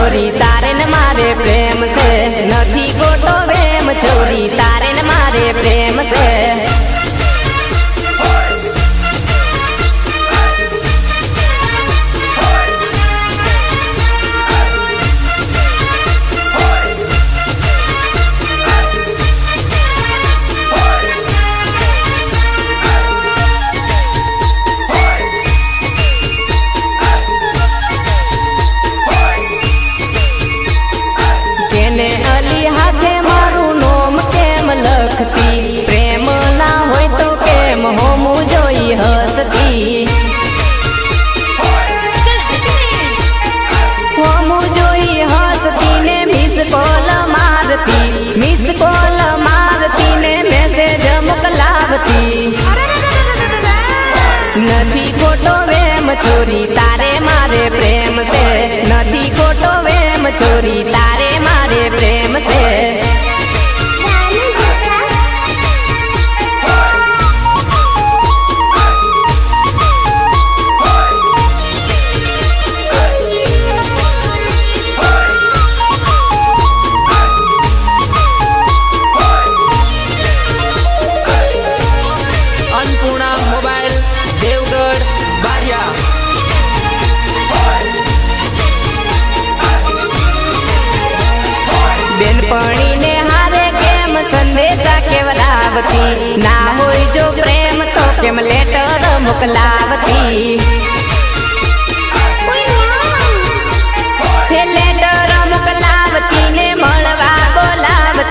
छोरी तारे न मारे प्रेम से नथी खोटो वेम छोरी तारे न मारे प्रेम से अली हाथे मारू नोम केम लखती प्रेम ना होय तो केम होमू जोई हसती होमू जोई हसती ने मिस कॉल मारती ने मैसेज मोकलावती नथी खोटो वेम छोरी तारे मारे प्रेम से नथी खोटो वेम छोरी तारे मारे प्रेम से अन्नपूर्णा मोबाइल देवगढ़ बारिया बेनपणी ने हारे केम संदेशा केवलावती ना होय जो प्रेम तो केम लेटर मोकलावती।